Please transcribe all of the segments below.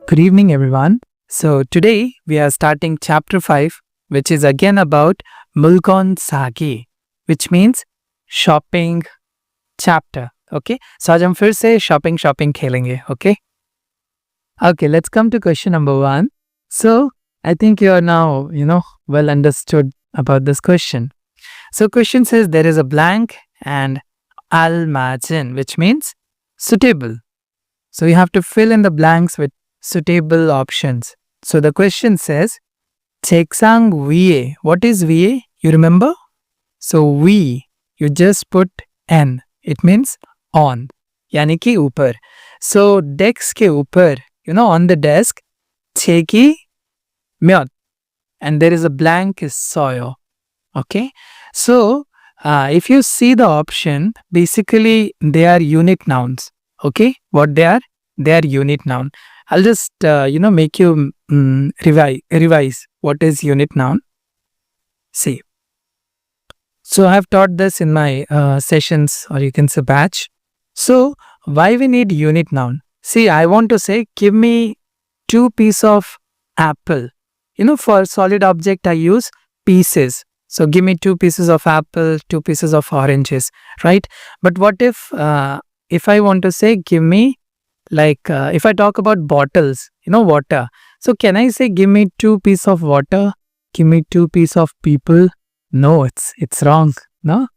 Good evening, everyone. So, today we are starting chapter 5, which is again about Mulkon Sagi, which means shopping chapter. Okay. So, आज हम फिर से shopping खेलेंगे. Okay. Okay, let's come to question number 1. So, I think you are now, well understood about this question. So, question says there is a blank and al-majin, which means suitable. So, you have to fill in the blanks with suitable options. So the question says, 책상 위에. What is 위에? You remember? So 위, you just put N. It means on. यानी कि ऊपर. So desk के ऊपर, on the desk, 책이 몇. And there is a blank is 써요. Okay? So if you see the option, basically they are unit nouns. Okay? What they are? They are unit noun. I'll just, make you revise what is unit noun. See. So I have taught this in my sessions, or you can say batch. So why we need unit noun? See, I want to say, give me 2 pieces of apple. For solid object, I use pieces. So give me 2 pieces of apple, 2 pieces of oranges, right? But what if I want to say, give me, if I talk about bottles, water. So can I say, give me 2 pieces of water? Give me 2 pieces of people? No, it's wrong. No.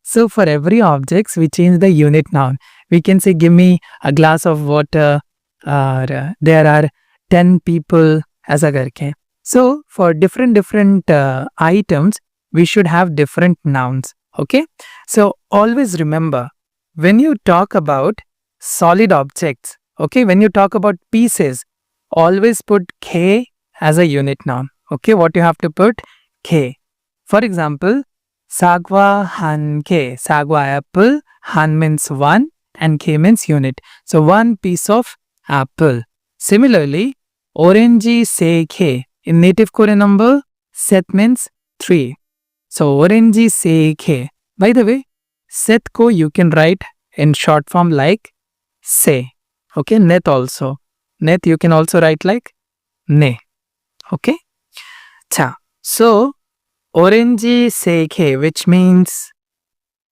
So for every objects, we change the unit noun. We can say, give me a glass of water. There are 10 people. ऐसा करके. So for different items, we should have different nouns. Okay. So always remember, when you talk about solid objects, okay, when you talk about pieces, always put K as a unit noun. Okay, what you have to put? K. For example, sagwa han K. Sagwa apple, han means 1 and K means unit. So 1 piece of apple. Similarly, orange se K. In native Korean number, set means 3. So orange se K. By the way, set ko you can write in short form like se. Okay, net also. Net you can also write like ne. Okay. So orange se K, which means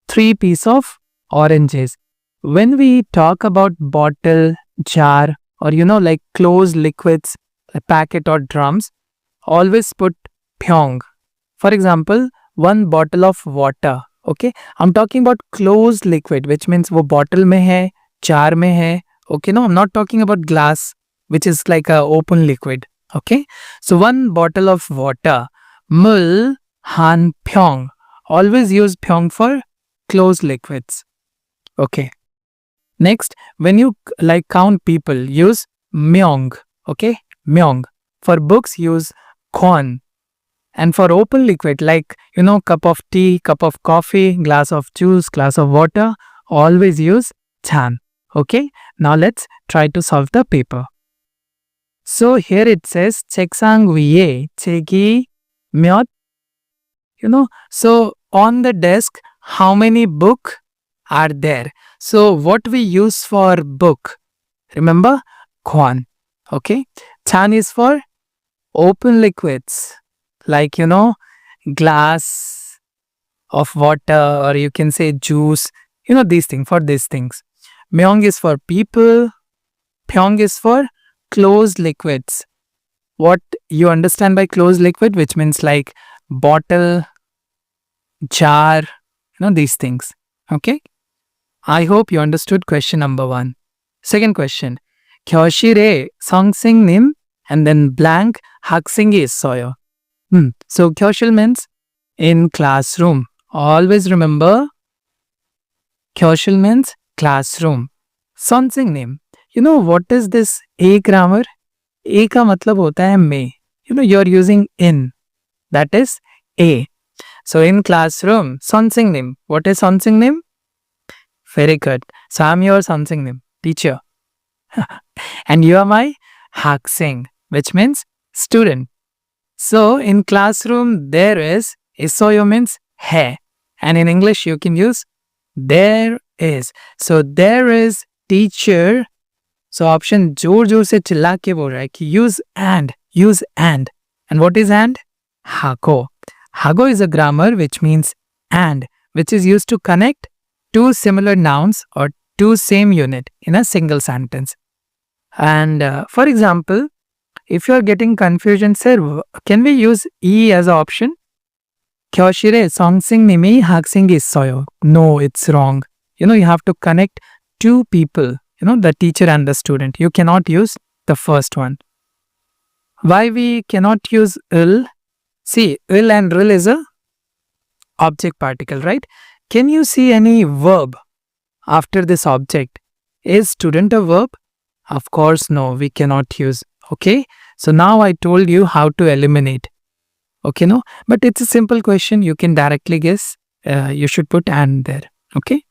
3 pieces of oranges. When we talk about bottle, jar, or like closed liquids, a packet or drums, always put pyong. For example, 1 bottle of water. Okay, I'm talking about closed liquid, which means वो bottle में है, jar में है. Okay, no, I'm not talking about glass, which is like a open liquid. Okay, so 1 bottle of water. 물 한 병. Always use 병 for closed liquids. Okay. Next, when you count people, use myong. Okay, myong. For books, use 권. And for open liquid, cup of tea, cup of coffee, glass of juice, glass of water, always use 찬. Okay, now let's try to solve the paper. So here it says, 책상 위에 책이 몇? So on the desk, how many books are there? So what we use for book? Remember? 권. Okay, 찬 is for open liquids. Glass of water, or you can say juice, these things, for these things. Myong is for people, pyong is for closed liquids. What you understand by closed liquid, which means like bottle, jar, these things. Okay. I hope you understood question number 1. Second question. 교실에 선생님 and then blank 학생이 있어요. So 교실 means in classroom. Always remember, 교실 means classroom. 선생님. What is this A grammar? A का मतलब होता है में. You're using in. That is A. So in classroom, 선생님. What is 선생님? Very good. So I'm your 선생님, teacher. And you are my 학생, which means student. So in classroom, there is, 있어요 means है. And in English, you can use there is. So there is teacher So option जोर जोर से चिल्ला के बोल रहा है कि use and what is and? Hago. Hago is a grammar which means and, which is used to connect two similar nouns or two same unit in a single sentence. And for example, if you are getting confusion, sir, can we use E as an option? Kyoshire songsing nimi haksing issoyo. No, it's wrong. You have to connect two people, the teacher and the student. You cannot use the first one. Why we cannot use il? See, il and ril is a object particle, right? Can you see any verb after this object? Is student a verb? Of course, no, we cannot use. Okay, so now I told you how to eliminate. Okay, no, but it's a simple question. You can directly guess. You should put and there. Okay.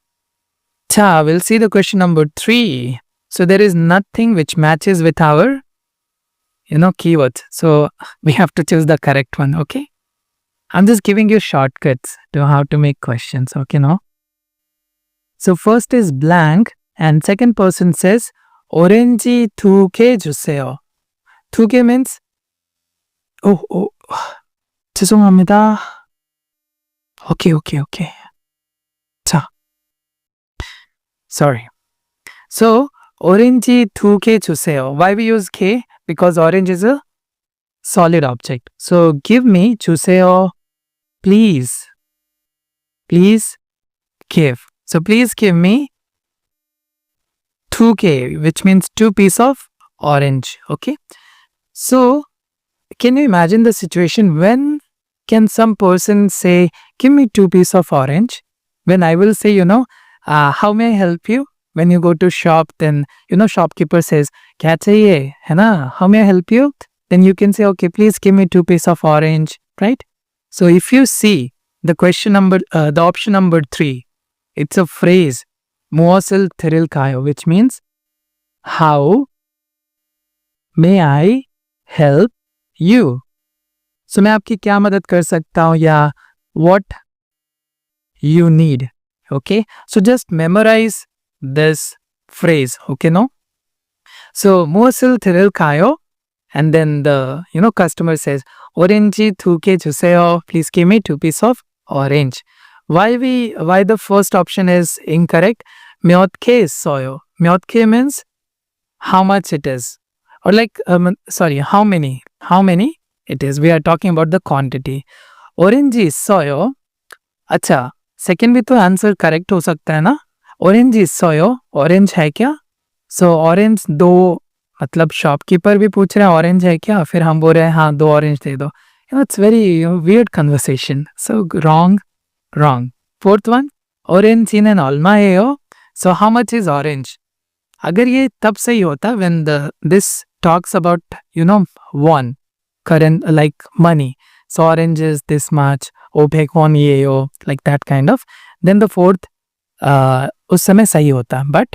We'll see the question number 3. So there is nothing which matches with our keywords. So we have to choose the correct one. Okay. I'm just giving you shortcuts to how to make questions. Okay, no. So first is blank and second person says 오렌지 2개 주세요. 2개 means 죄송합니다. Okay. 자. Sorry. So 오렌지 2개 주세요. Why we use K? Because orange is a solid object. So give me 주세요. Please give. So please give me 2K, which means 2 pieces of orange. Okay. So can you imagine the situation? When can some person say, give me 2 pieces of orange? When I will say, how may I help you? When you go to shop, then, shopkeeper says, kya chahiye? Hai na? How may I help you? Then you can say, okay, please give me 2 pieces of orange, right? So if you see the the option number 3, it's a phrase, muasil thiril kayo, which means, how may I help you? So मैं आपकी क्या मदद कर सकता हूँ या what you need. Okay, so just memorize this phrase. Okay, no? So muasil thiril kayo, and then the customer says orange 2K 주세요. Please give me 2 pieces of orange. Why the first option is incorrect? 몇 개 있어요. 몇 개 means how much it is, or like how many it is. We are talking about the quantity. orange 있어요. अच्छा, second भी तो answer correct हो सकता है ना. orange 있어요. orange है क्या? So orange 2, मतलब शॉपकीपर भी पूछ रहा है ऑरेंज है क्या, फिर हम बोल रहे हैं हाँ 2 ऑरेंज दे दो. It's very weird conversation. So wrong. Fourth one, orange in an almaeo. So how much is orange? अगर ये तब सही होता when this talks about one current, like money. So orange is this much, opekon yeo, like that kind of. Then the fourth उस समय सही होता, but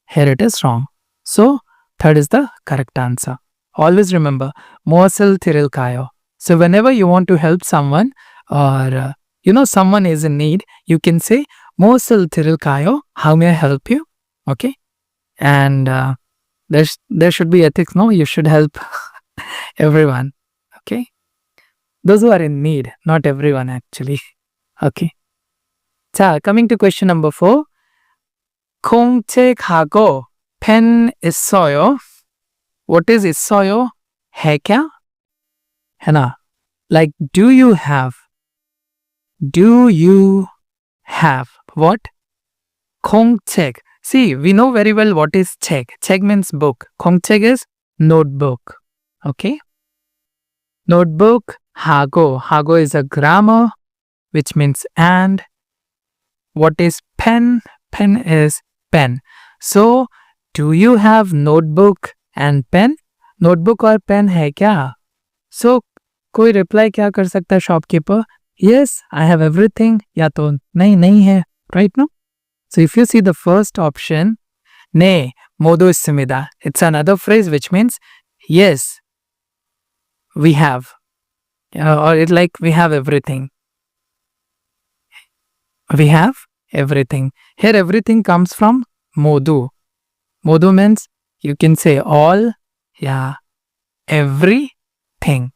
here it is wrong. So third is the correct answer. Always remember, muasil thiril kayo. So whenever you want to help someone, or someone is in need, you can say muasil thiril kayo, how may I help you? Okay. And there should be ethics, no? You should help everyone. Okay. Those who are in need, not everyone actually. Okay. So coming to question number 4. 공책하고 펜 있어요. What is 있어요? है क्या? है ना? Like, do you have what? 공책. See, we know very well what is 책. 책 means book. 공책 is notebook. Okay? Notebook. 하고 is a grammar, which means and. What is pen? Pen is pen. So, do you have notebook and pen? Notebook और pen है क्या? So, कोई reply क्या कर सकता है shopkeeper? Yes, I have everything. या तो नहीं है. Right, no? So, if you see the first option, 네, 모두 있습니다. It's another phrase which means, yes, we have. Or it like, we have everything. We have everything. Here everything comes from modu. Modu means You can say all या everything.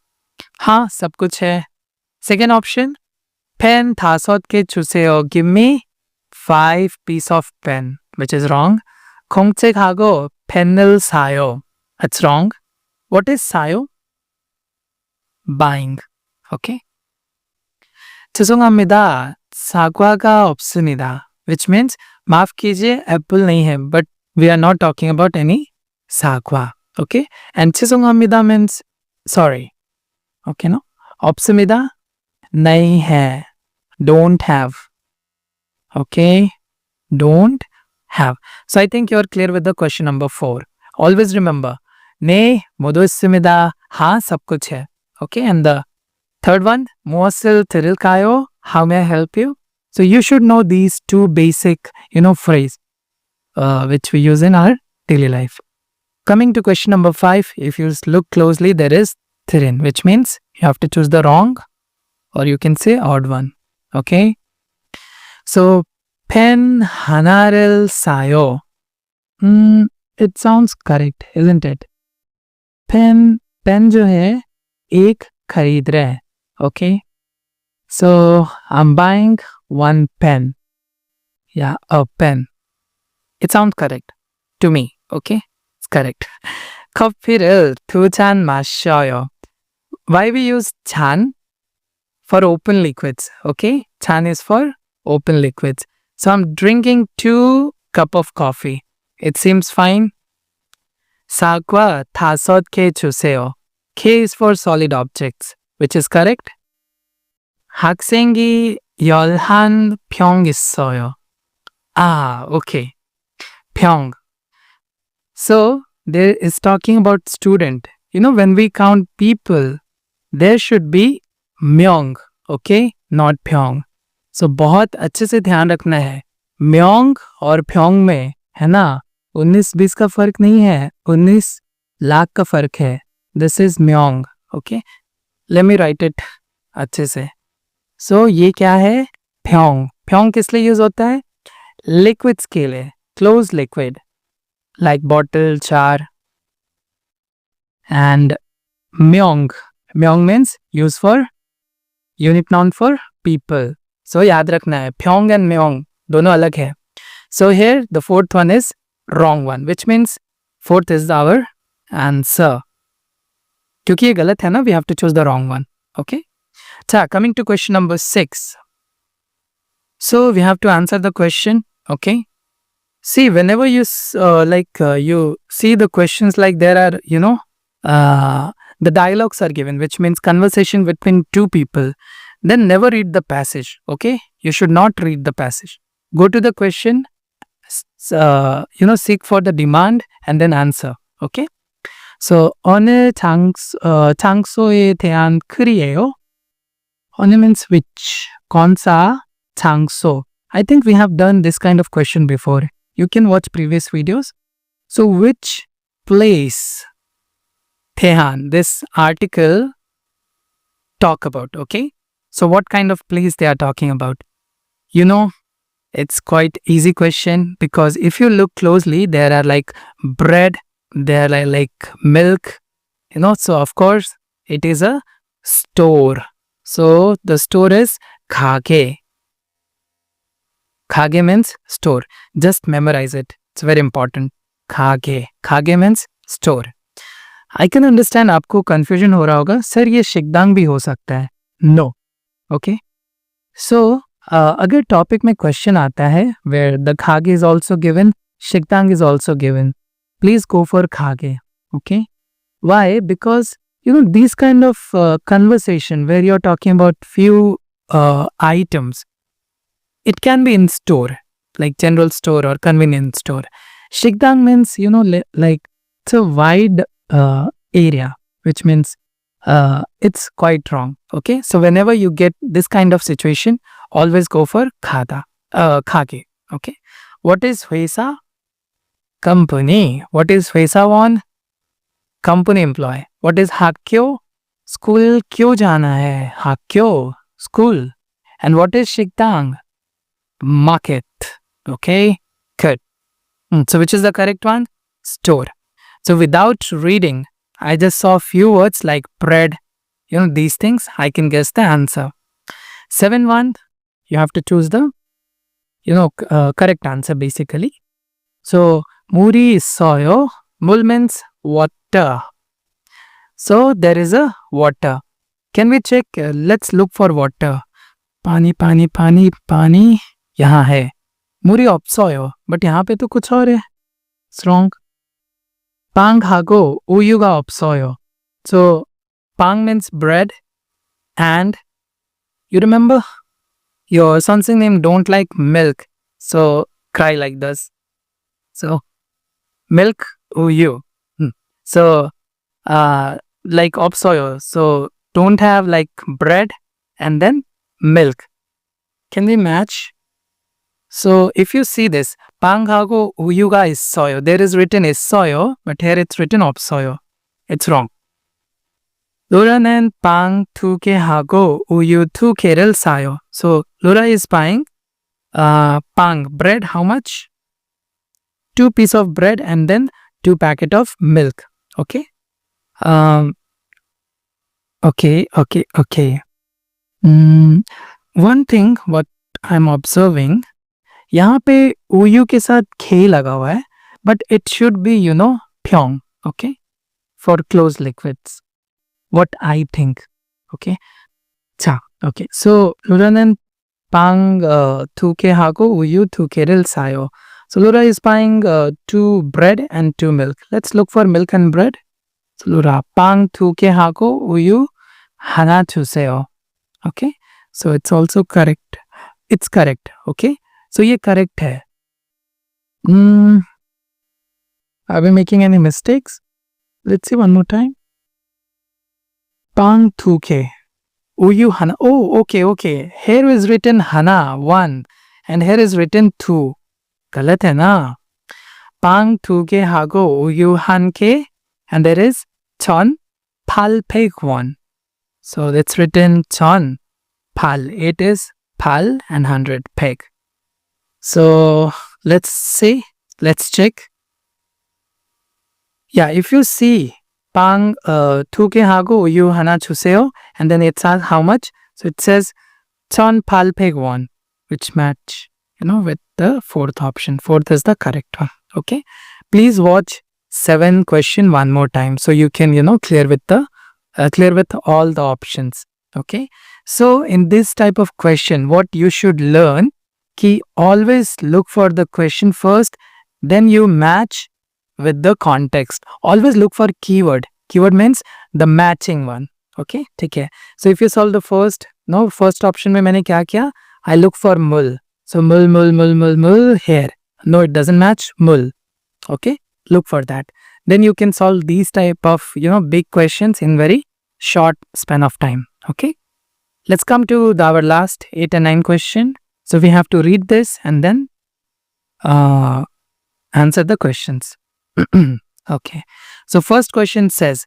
हाँ, सब कुछ है. Second option, pen 다섯 개 주세요. Give me 5 piece of pen, which is wrong. 공책하고 펜을 사요. That's wrong. What is 사요? Buying. Okay. 죄송합니다. 사과가 없습니다. Which means माफ कीजिए Apple नहीं है. But we are not talking about any 사과. Okay. And 죄송합니다 means sorry. Okay, no? 없습니다 नहीं है. Don't have. Okay. Don't have. So I think you're clear with the question number 4. Always remember, 네 모두 있습니다. हाँ सब कुछ है. Okay. And the third one, 무엇을 드릴까요? How may I help you? So you should know these two basic, phrase which we use in our daily life. Coming to question number 5, if you look closely, there is thirin, which means you have to choose the wrong or you can say odd one. Okay. So pen 하나를 사요. It sounds correct, isn't it? pen जो है एक खरीद रहे हैं. Okay. So I'm buying one pen. Yeah, a pen. It sounds correct to me. Okay. It's correct. 커피를 2잔 마셔요. Why we use 잔? For open liquids. Okay. 잔 is for open liquids. So I'm drinking 2 cup of coffee. It seems fine. 사과 5개 주세요. K is for solid objects, which is correct. 학생이 11병 있어요. Okay. 병. So there is talking about student. When we count people, there should be myong. Okay. Not pyong. So बहुत अच्छे से ध्यान रखना है. Mueang और प्योंग में है ना 19-20 का फर्क नहीं है. 19 लाख का फर्क है. This is Mueang. Okay. Let me write it अच्छे से. So ये क्या है? प्योंग. प्योंग किस लिए यूज होता है? लिक्विड्स के लिए. Close liquid like bottle, jar. And Mueang. Mueang means use for unit noun for people. So याद रखना है प्योंग and म्योंग दोनों अलग है. So here the fourth one is wrong one, which means fourth is our answer. क्योंकि ये गलत है ना, we have to choose the wrong one. Okay. So coming to question number 6. So we have to answer the question. Okay. See, whenever you you see the questions like there are the dialogues are given, which means conversation between two people, then never read the passage. Okay. You should not read the passage. Go to the question, seek for the demand and then answer. Okay. So 어느 장소에 대한 글이에요? 어느 means which. 건사 장소. I think we have done this kind of question before. You can watch previous videos. So which place 대한 this article talk about? Okay. So what kind of place they are talking about? It's quite easy question because if you look closely, there are like bread, there are like milk, so of course it is a store. So the store is 가게. 가게 means store. Just memorize it. It's very important. 가게. 가게 means store. I can understand आपको confusion हो रहा होगा. Sir ये शिकदांग भी हो सकता है. No. Okay. So अगर टॉपिक में क्वेश्चन आता है where the khage is also given, शिकदांग is also given, please go for khage. Okay. Why? Because these kind of conversation where you're talking about few items, it can be in store, like general store or convenience store. Shikdang means, like it's a wide area, which means it's quite wrong. Okay. So whenever you get this kind of situation, always go for khage. Okay. What is 회사? Company. What is 회사원? Company employee. What is 학교? School क्यों जाना है? 학교, school. And what is 식당? Market. Okay. Good. So which is the correct one? Store. So without reading, I just saw few words like bread, these things, I can guess the answer. 7-1, you have to choose the, correct answer basically. So, muri is soil, mul means water. So, there is a water. Can we check? Let's look for water. पानी पानी पानी पानी यहाँ है. muri opsoyo, but यहाँ पे तो कुछ और है. It's wrong. Pang hago uyuga opsoyo. So, pang means bread, and you remember your son's name don't like milk, so cry like this. So, milk uyu. So, like opsoyo. So, don't have like bread and then milk. Can we match? So, if you see this, panghago uyuga is soyo. There is written is soyo, but here it's written opsoyo. It's wrong. Luranen pang tuke hago uyu tukerel sayo. So, Lura is buying pang, bread, how much? 2 pieces of bread and then 2 packet of milk. Okay. Okay. One thing what I'm observing, यहाँ पे उयू के साथ खे लगा हुआ है, but it should be pyong, okay, for closed liquids. What I think, okay. Okay. So Luranen pang tuke hago uyu tukeril sayo. So Lura is buying 2 bread and 2 milk. Let's look for milk and bread. So Lura pang tuke hago uyu hana chuseo. Okay. So it's also correct. It's correct. Okay. So ये correct है. Are we making any mistakes? Let's see one more time. Pang tuke uyu hana. Oh, okay. Here is written hana 1 and here is written 2. गलत है ना. Pang tuke hago uyu hanke and there is chon pal peg 1. So that's written chon pal. It is pal and 100 peg. So let's see. Let's check. Yeah, if you see pang tuke hago uyu hana chuseo and then it says how much. So it says chon pal peg 1, which match with the fourth option. Fourth is the correct one. Okay. Please watch 7 question one more time so you can clear with all the options. Okay. So in this type of question, what you should learn, ki always look for the question first, then you match with the context. Always look for keyword. Keyword means the matching one. Okay. ठीक है. So if you solve the first option में मैंने क्या किया? I look for mul. So mul here. No, it doesn't match mul. Okay. Look for that. Then you can solve these type of big questions in very short span of time. Okay. Let's come to our last 8 and 9 question. So we have to read this and then answer the questions. Okay. So first question says,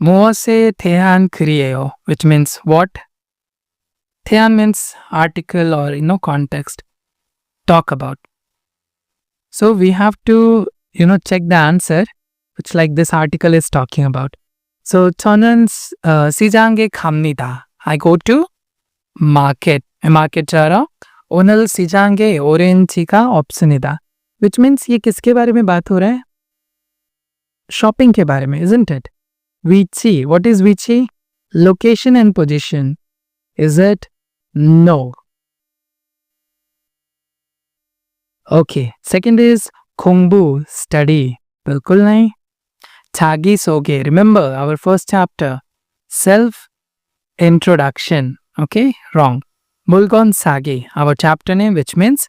Moase Thean Krieo, which means what? Thean means article or context. Talk about. So we have to check the answer, which like this article is talking about. So Chonan's Sijange Khamnida. I go to market. Market chara. Onal Sijange Orenchika Opsunida. Which means ये किसके बारे में बात हो रहा है? Shopping के बारे में, isn't it? Vici. What is Vici? Location and position. Is it? No. Okay. Second is Kongbu, study. Bilkul nahi. Chagi soge. Remember our first chapter. Self introduction. Okay. Wrong. Mulgon sage. Our chapter name, which means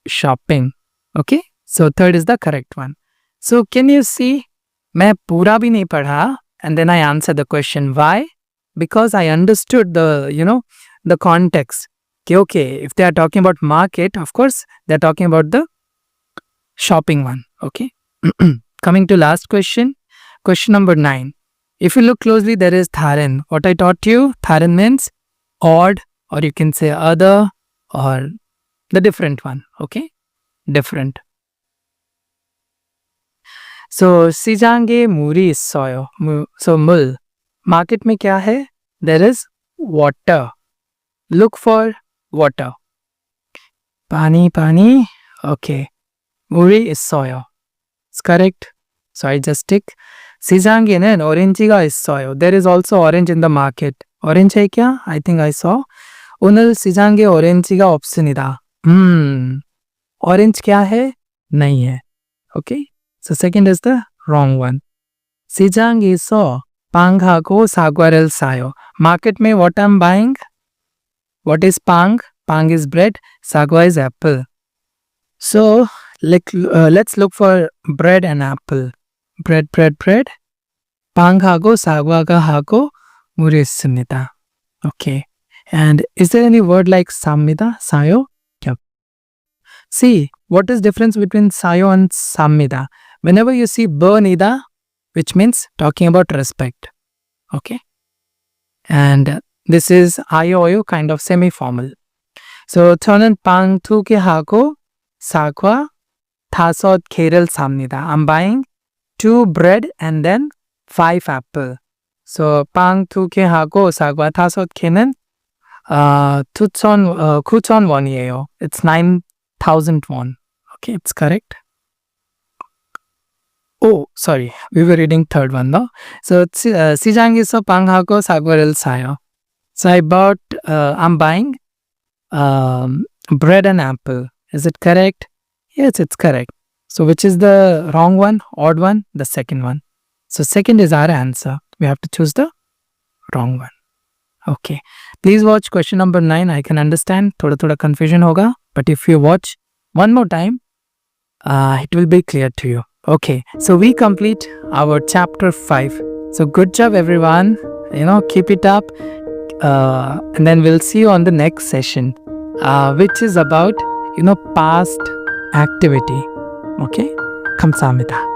shopping. Okay. So third is the correct one. So can you see? मैं पूरा भी नहीं पढ़ा and then I answer the question. Why? Because I understood the the context. Okay, if they are talking about market, of course they are talking about the shopping one. Okay. Coming to last question. Question number 9. If you look closely, there is Tharan. What I taught you, Tharan means odd, or you can say other, or the different one. Okay. Different. So 시장에 물이 있어요. So 물. Market में क्या है? There is water. Look for water. पानी पानी. Okay. 물이 있어요. It's correct. So I just tick. 시장에는 오렌지가 있어요. There is also orange in the market. Orange है क्या? I think I saw. 오늘 시장에 오렌지가 없습니다. Orange क्या है? नहीं है. Okay. So second is the wrong one. 시장에서 빵하고 사과를 사요. Market में what I'm buying? What is pang? Pang is bread. Sagwa is apple. So let's look for bread and apple. Bread. 빵하고 사과가 하고 물이 있습니다. Okay. And is there any word like 삽니다? 사요? Yep. See, what is difference between sayo and 삽니다? Whenever you see bernida, which means talking about respect. Okay. And this is 아요 kind of semi-formal. So 저는 빵 2개 하고 사과 5개를 삽니다. I'm buying 2 bread and then 5 apple. So 빵 2개 하고 사과 5개는 9,000 won이에요. It's 9,000 won. Okay, it's correct. Oh, sorry. We were reading third one, no? So 시장에서 빵하고 사과를 사요. So I'm buying bread and apple. Is it correct? Yes, it's correct. So which is the wrong one? Odd one? The second one. So second is our answer. We have to choose the wrong one. Okay. Please watch question number 9. I can understand. Thoda confusion hoga. But if you watch one more time, it will be clear to you. Okay. So we complete our chapter 5. So good job, everyone. Keep it up. And then we'll see you on the next session, which is about, past activity. Okay. 감사합니다.